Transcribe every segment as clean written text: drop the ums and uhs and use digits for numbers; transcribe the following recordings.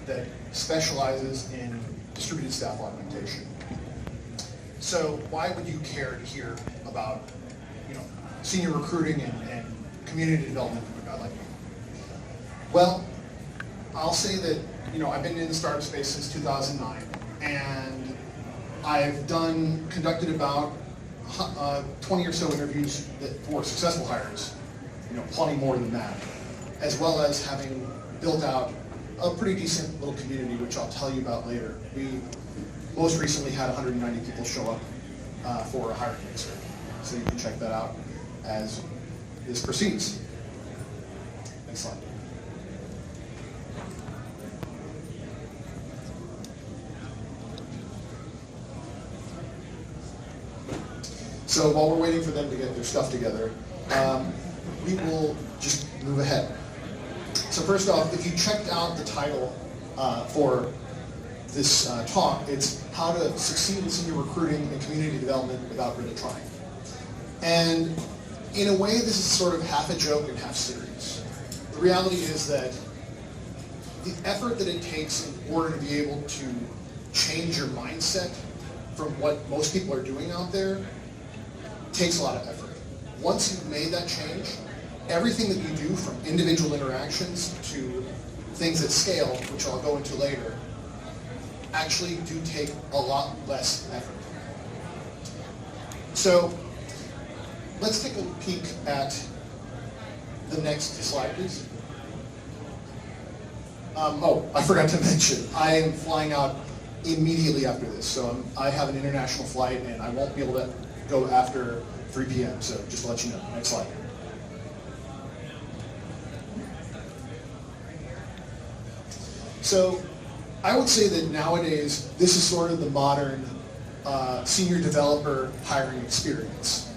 that specializes in distributed staff augmentation. So why would you care to hear about, senior recruiting and community development from a guy like me? Well, I'll say that, I've been in the startup space since 2009, and I've conducted about 20 or so interviews for successful hires, plenty more than that, as well as having built out a pretty decent little community, which I'll tell you about later. We most recently had 190 people show up for a hiring exit, so you can check that out as this proceeds. Next slide. So while we're waiting for them to get their stuff together, we will just move ahead. So first off, if you checked out the title for this talk, it's How to Succeed in Senior Recruiting and Community Development Without Really Trying. And in a way, this is sort of half a joke and half serious. The reality is that the effort that it takes in order to be able to change your mindset from what most people are doing out there takes a lot of effort. Once you've made that change, everything that you do, from individual interactions to things at scale, which I'll go into later, actually do take a lot less effort. So let's take a peek at the next slide, please. I forgot to mention, I am flying out immediately after this. So I have an international flight, and I won't be able to go after 3 p.m. So just to let you know. Next slide. So I would say that nowadays, this is sort of the modern senior developer hiring experience.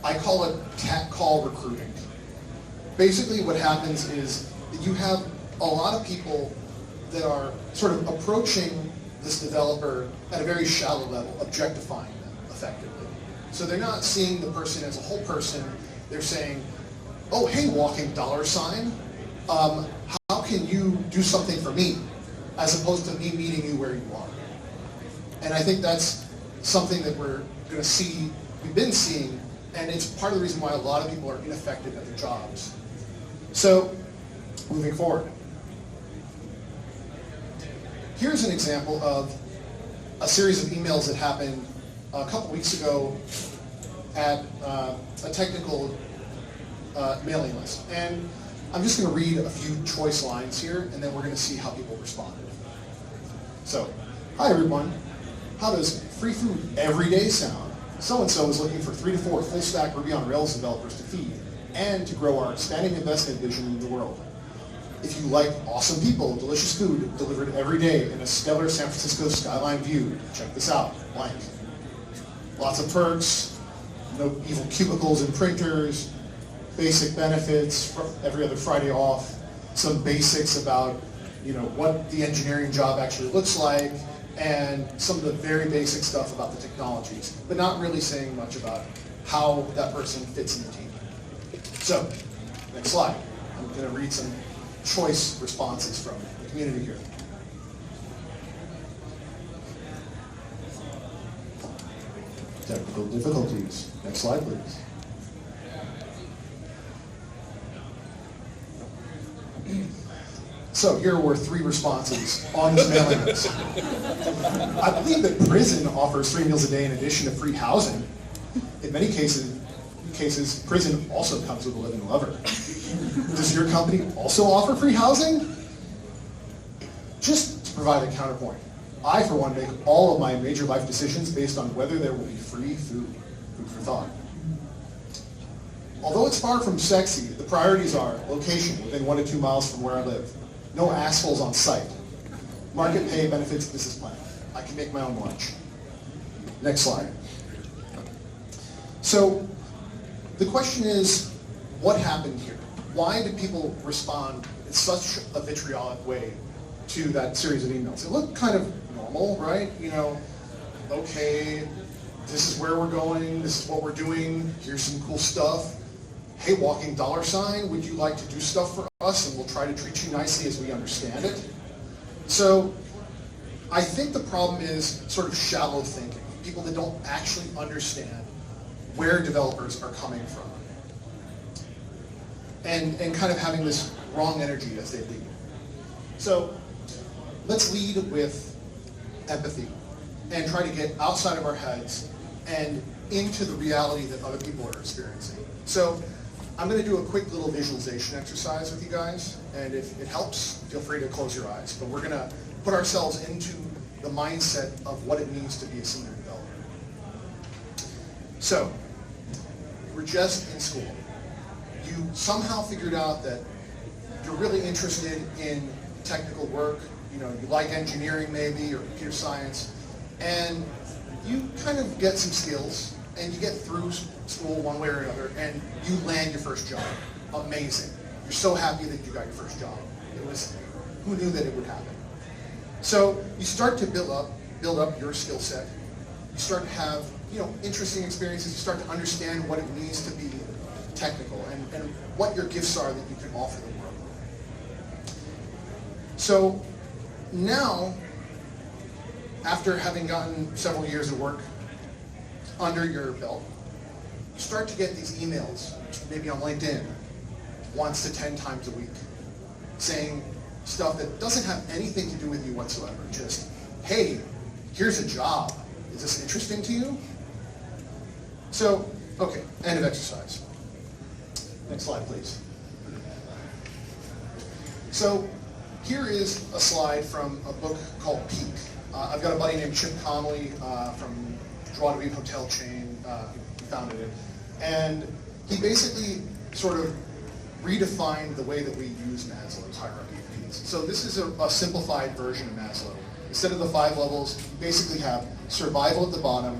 I call it cat call recruiting. Basically what happens is that you have a lot of people that are sort of approaching this developer at a very shallow level, objectifying them effectively. So they're not seeing the person as a whole person. They're saying, oh, hey, walking dollar sign, how can you do something for me? As opposed to me meeting you where you are. And I think that's something that we're going to see, we've been seeing, and it's part of the reason why a lot of people are ineffective at their jobs. So, moving forward. Here's an example of a series of emails that happened a couple weeks ago at a technical mailing list. And I'm just going to read a few choice lines here, and then we're going to see how people responded. So, hi everyone. How does free food every day sound? So-and-so is looking for 3 to 4 full-stack Ruby on Rails developers to feed and to grow our expanding investment vision in the world. If you like awesome people, delicious food delivered every day in a stellar San Francisco skyline view, check this out, blank. Lots of perks, no evil cubicles and printers, basic benefits, every other Friday off, some basics about what the engineering job actually looks like, and some of the very basic stuff about the technologies, but not really saying much about how that person fits in the team. So, next slide. I'm going to read some choice responses from the community here. Technical difficulties. Next slide, please. So here were 3 responses on this mailing list. I believe that prison offers 3 meals a day in addition to free housing. In many cases, prison also comes with a living lover. Does your company also offer free housing? Just to provide a counterpoint, I, for one, make all of my major life decisions based on whether there will be free food. Food for thought. Although it's far from sexy, the priorities are location, within 1 to 2 miles from where I live. No assholes on site. Market pay benefits business plan. I can make my own lunch. Next slide. So the question is, what happened here? Why did people respond in such a vitriolic way to that series of emails? It looked kind of normal, right? Okay, this is where we're going, this is what we're doing, here's some cool stuff. Hey, walking dollar sign, would you like to do stuff for us, and we'll try to treat you nicely as we understand it? So I think the problem is sort of shallow thinking, people that don't actually understand where developers are coming from, and kind of having this wrong energy as they lead. So let's lead with empathy and try to get outside of our heads and into the reality that other people are experiencing. So I'm going to do a quick little visualization exercise with you guys, and if it helps, feel free to close your eyes. But we're going to put ourselves into the mindset of what it means to be a senior developer. So, we're just in school. You somehow figured out that you're really interested in technical work, you like engineering maybe, or computer science, and you kind of get some skills, and you get through school one way or another, and you land your first job. Amazing. You're so happy that you got your first job. Who knew that it would happen? So you start to build up your skill set. You start to have, interesting experiences. You start to understand what it means to be technical and what your gifts are that you can offer the world. So now, after having gotten several years of work under your belt, you start to get these emails, maybe on LinkedIn, once to 10 times a week, saying stuff that doesn't have anything to do with you whatsoever. Just, hey, here's a job. Is this interesting to you? So, okay, end of exercise. Next slide, please. So, here is a slide from a book called Peak. I've got a buddy named Chip Connolly from Joie de Vivre hotel chain, he founded it. And he basically sort of redefined the way that we use Maslow's hierarchy of needs. So this is a simplified version of Maslow. Instead of the 5 levels, you basically have survival at the bottom,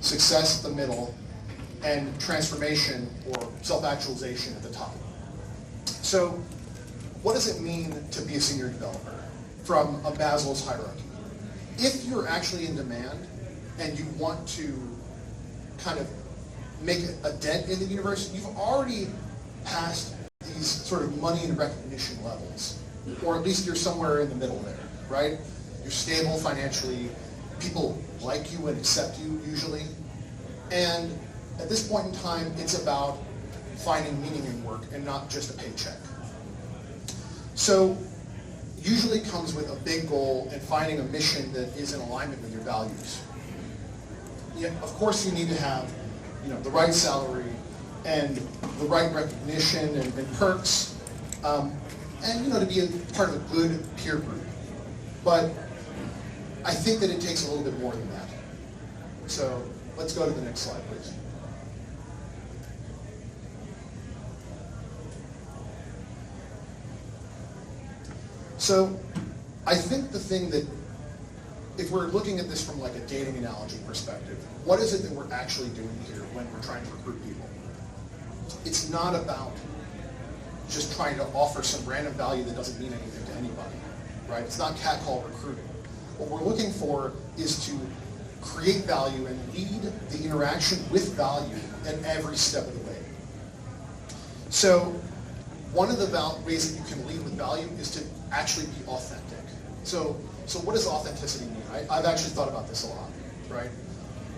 success at the middle, and transformation or self-actualization at the top. So what does it mean to be a senior developer from a Maslow's hierarchy? If you're actually in demand and you want to kind of make a dent in the universe, you've already passed these sort of money and recognition levels, or at least you're somewhere in the middle there, right? You're stable financially, people like you and accept you usually, and at this point in time, it's about finding meaning in work and not just a paycheck. So usually it comes with a big goal and finding a mission that is in alignment with your values. Yeah, of course you need to have the right salary and the right recognition and perks, and to be a part of a good peer group. But I think that it takes a little bit more than that. So let's go to the next slide, please. So I think the thing that, if we're looking at this from like a dating analogy perspective, what is it that we're actually doing here when we're trying to recruit people? It's not about just trying to offer some random value that doesn't mean anything to anybody, right? It's not catcall recruiting. What we're looking for is to create value and lead the interaction with value at every step of the way. So one of the ways that you can lead with value is to actually be authentic. So what does authenticity mean? I've actually thought about this a lot, right?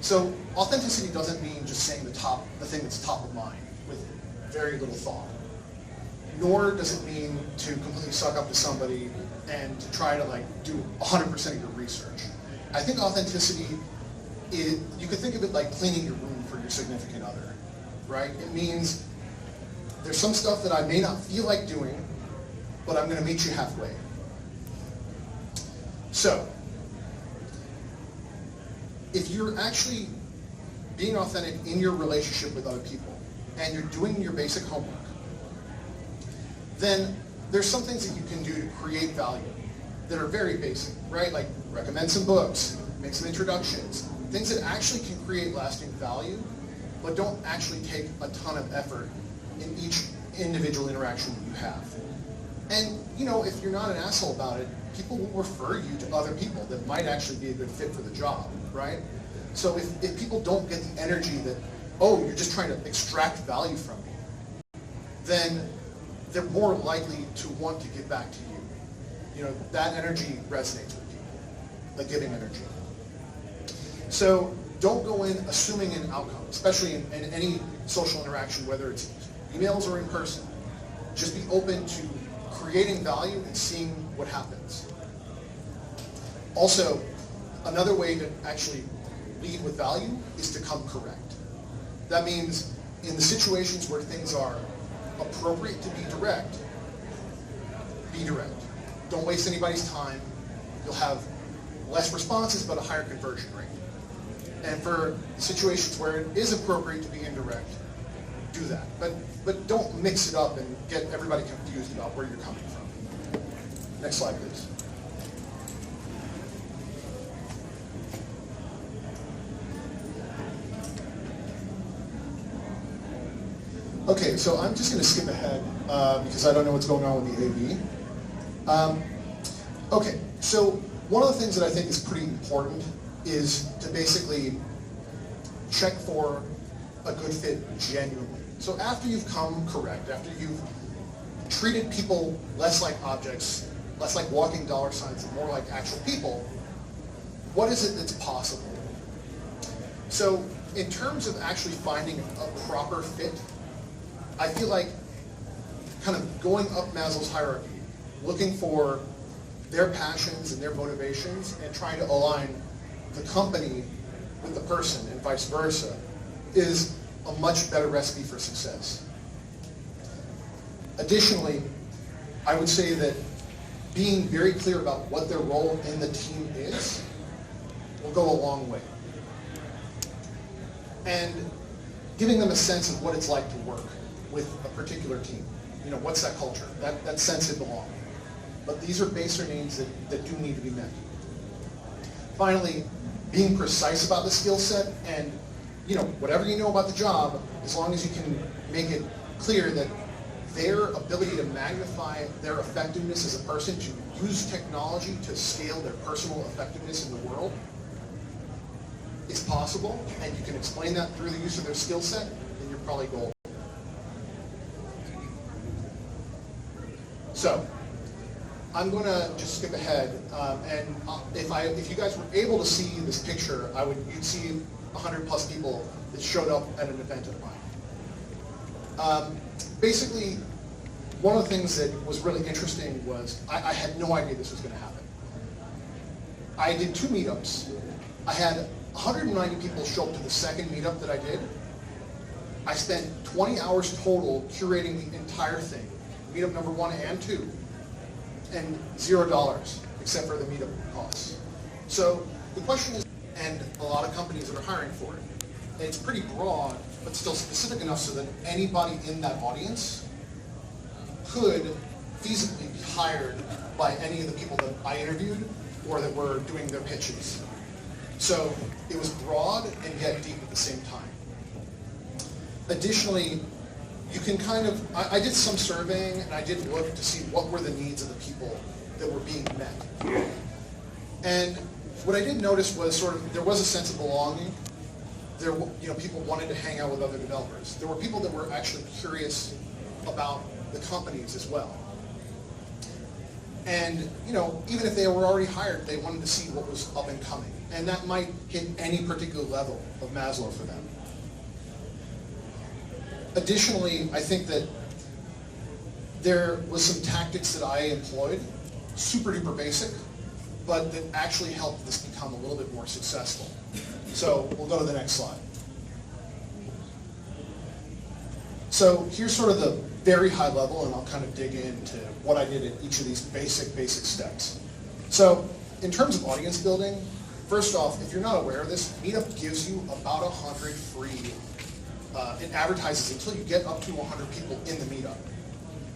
So authenticity doesn't mean just saying the thing that's top of mind with very little thought. Nor does it mean to completely suck up to somebody and to try to do 100% of your research. I think authenticity you could think of it like cleaning your room for your significant other, right? It means there's some stuff that I may not feel like doing, but I'm going to meet you halfway. So, if you're actually being authentic in your relationship with other people, and you're doing your basic homework, then there's some things that you can do to create value that are very basic, right? Like recommend some books, make some introductions, things that actually can create lasting value, but don't actually take a ton of effort in each individual interaction that you have. And, if you're not an asshole about it, people will refer you to other people that might actually be a good fit for the job, right? So if people don't get the energy that, oh, you're just trying to extract value from me, then they're more likely to want to give back to you. that energy resonates with people, the giving energy. So don't go in assuming an outcome, especially in any social interaction, whether it's emails or in person. Just be open to creating value and seeing what happens. Also, another way to actually lead with value is to come correct. That means in the situations where things are appropriate to be direct, be direct. Don't waste anybody's time. You'll have less responses but a higher conversion rate. And for situations where it is appropriate to be indirect, do that. But don't mix it up and get everybody confused about where you're coming from. Next slide, please. Okay, so I'm just going to skip ahead because I don't know what's going on with the AV. Okay, so one of the things that I think is pretty important is to basically check for a good fit genuinely. So after you've come correct, after you've treated people less like objects, less like walking dollar signs and more like actual people, what is it that's possible? So in terms of actually finding a proper fit, I feel like kind of going up Maslow's hierarchy, looking for their passions and their motivations and trying to align the company with the person and vice versa is a much better recipe for success. Additionally, I would say that being very clear about what their role in the team is will go a long way. And giving them a sense of what it's like to work with a particular team. What's that culture? That sense of belonging. But these are baser needs that do need to be met. Finally, being precise about the skill set and whatever you know about the job, as long as you can make it clear that their ability to magnify their effectiveness as a person, to use technology to scale their personal effectiveness in the world, is possible, and you can explain that through the use of their skill set, then you're probably golden. So, I'm going to just skip ahead, and if you guys were able to see this picture, you'd see 100 plus people that showed up at an event of mine. Basically, one of the things that was really interesting was I had no idea this was going to happen. I did 2 meetups. I had 190 people show up to the second meetup that I did. I spent 20 hours total curating the entire thing, meetup number 1 and 2, and $0 except for the meetup costs. So the question is, and a lot of companies that are hiring for it. And it's pretty broad, but still specific enough so that anybody in that audience could feasibly be hired by any of the people that I interviewed or that were doing their pitches. So it was broad and yet deep at the same time. Additionally, you can I did some surveying and I did look to see what were the needs of the people that were being met. And what I did notice was there was a sense of belonging. People wanted to hang out with other developers. There were people that were actually curious about the companies as well. And even if they were already hired, they wanted to see what was up and coming. And that might hit any particular level of Maslow for them. Additionally, I think that there was some tactics that I employed, super duper basic, but that actually helped this become a little bit more successful. So we'll go to the next slide. So here's sort of the very high level, and I'll kind of dig into what I did at each of these basic steps. So in terms of audience building, first off, if you're not aware of this, Meetup gives you about 100 free, it advertises until you get up to 100 people in the Meetup.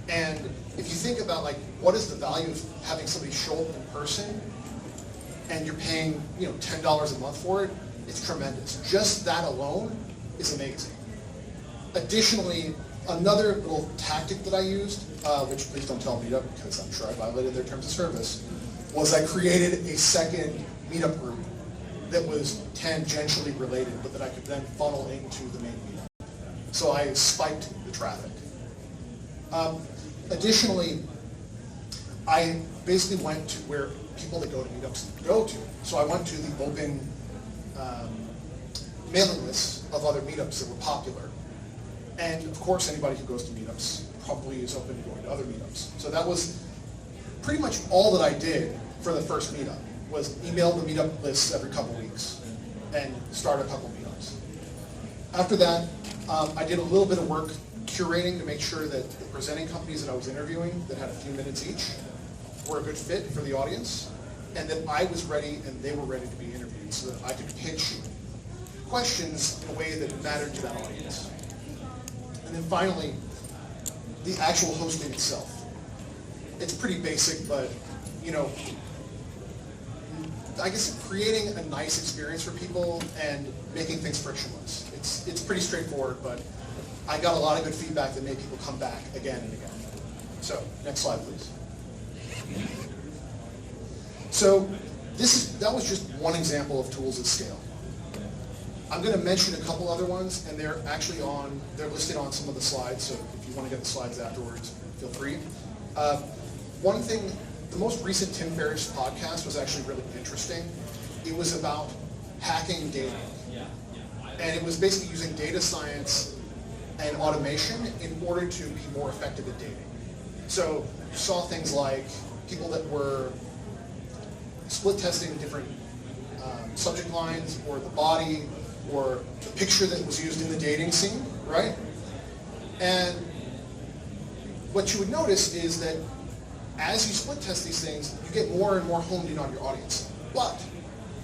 And if you think about what is the value of having somebody show up in person, and you're paying $10 a month for it, it's tremendous. Just that alone is amazing. Additionally, another little tactic that I used, which please don't tell Meetup because I'm sure I violated their terms of service, was I created a second Meetup group that was tangentially related, but that I could then funnel into the main Meetup. So I spiked the traffic. Additionally, I basically went to where people that go to meetups go to. So I went to the open mailing lists of other meetups that were popular. And of course, anybody who goes to meetups probably is open to going to other meetups. So that was pretty much all that I did for the first meetup, was email the meetup lists every couple weeks and start a couple meetups. After that, I did a little bit of work curating to make sure that the presenting companies that I was interviewing that had a few minutes each were a good fit for the audience, and that I was ready and they were ready to be interviewed so that I could pitch questions in a way that mattered to that audience. And then finally, the actual hosting itself. It's pretty basic, but I guess creating a nice experience for people and making things frictionless. It's pretty straightforward, but I got a lot of good feedback that made people come back again and again. So, next slide, please. So, that was just one example of tools at scale. I'm going to mention a couple other ones, and they're listed on some of the slides, so if you want to get the slides afterwards, feel free. One thing, the most recent Tim Ferriss podcast was actually really interesting. It was about hacking data. And it was basically using data science and automation in order to be more effective at dating. So you saw things like people that were split testing different subject lines, or the body, or the picture that was used in the dating scene, right? And what you would notice is that as you split test these things, you get more and more honed in on your audience. But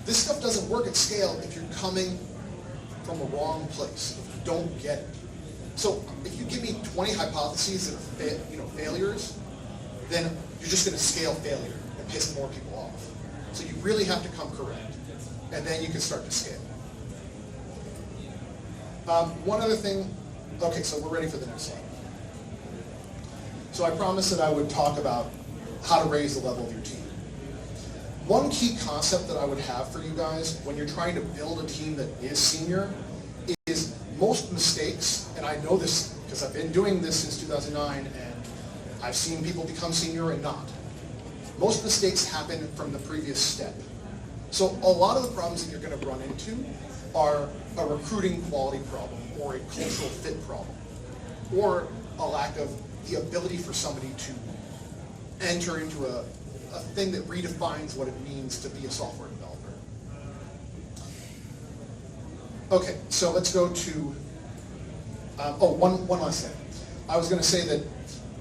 this stuff doesn't work at scale if you're coming from a wrong place, if you don't get it. So if you give me 20 hypotheses that are failures, then you're just going to scale failure and piss more people off. So you really have to come correct, and then you can start to scale. One other thing, okay, so we're ready for the next slide. So I promised that I would talk about how to raise the level of your team. One key concept that I would have for you guys when you're trying to build a team that is senior is most mistakes, and I know this because I've been doing this since 2009, and I've seen people become senior and not. Most mistakes happen from the previous step. So a lot of the problems that you're going to run into are a recruiting quality problem, or a cultural fit problem, or a lack of the ability for somebody to enter into a thing that redefines what it means to be a software developer. Okay, so let's go to, one last thing. I was going to say that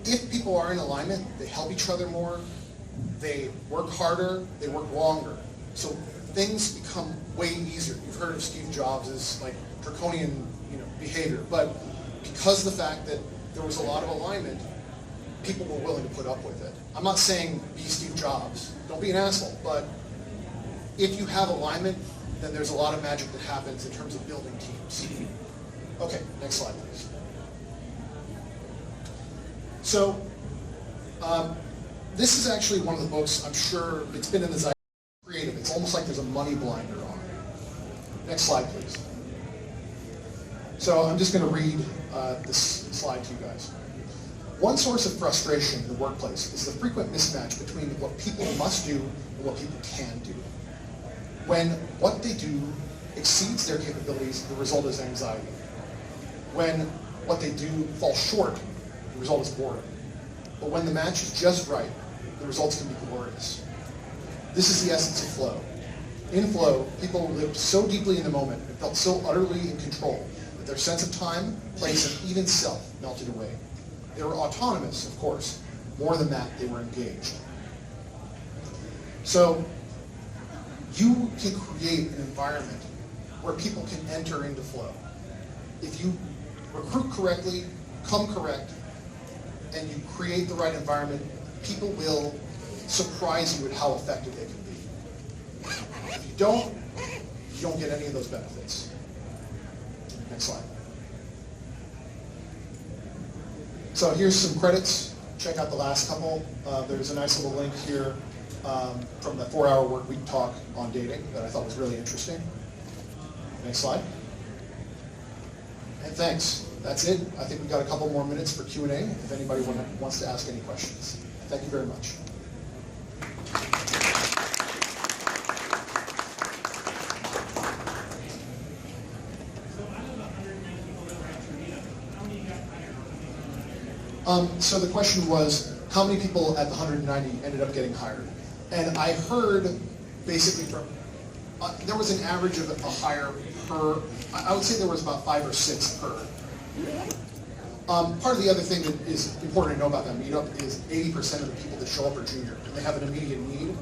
if people are in alignment, they help each other more, they work harder, they work longer. So things become way easier. You've heard of Steve Jobs' like draconian behavior, but because of the fact that there was a lot of alignment, people were willing to put up with it. I'm not saying be Steve Jobs, don't be an asshole, but if you have alignment, then there's a lot of magic that happens in terms of building teams. Okay, next slide, please. So, this is actually one of the books, I'm sure it's been in the zeitgeist. Creative. It's almost like there's a money blinder on it. Next slide, please. So I'm just going to read this slide to you guys. One source of frustration in the workplace is the frequent mismatch between what people must do and what people can do. When what they do exceeds their capabilities, the result is anxiety. When what they do falls short, the result is boredom. But when the match is just right, the results can be glorious. This is the essence of flow. In flow, people lived so deeply in the moment and felt so utterly in control that their sense of time, place, and even self melted away. They were autonomous, of course. More than that, they were engaged. So, you can create an environment where people can enter into flow. If you recruit correctly, come correct, and you create the right environment, people will surprise you at how effective they can be. If you don't get any of those benefits. Next slide. So here's some credits. Check out the last couple. There's a nice little link here from the 4-hour work week talk on dating that I thought was really interesting. Next slide. And thanks. That's it. I think we've got a couple more minutes for Q&A if anybody wants to ask any questions. Thank you very much. So the question was, how many people at the 190 ended up getting hired? And I heard basically from, there was an average of a hire per, I would say there was about 5 or 6 per. Part of the other thing that is important to know about that meetup is 80% of the people that show up are junior, and they have an immediate need.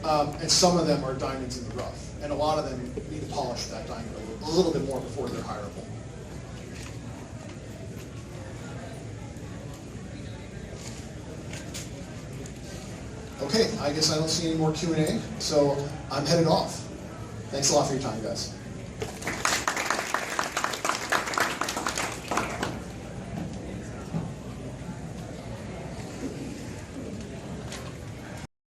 And some of them are diamonds in the rough, and a lot of them need to polish that diamond a little bit more before they're hireable. Okay, I guess I don't see any more Q&A, so I'm headed off. Thanks a lot for your time, guys.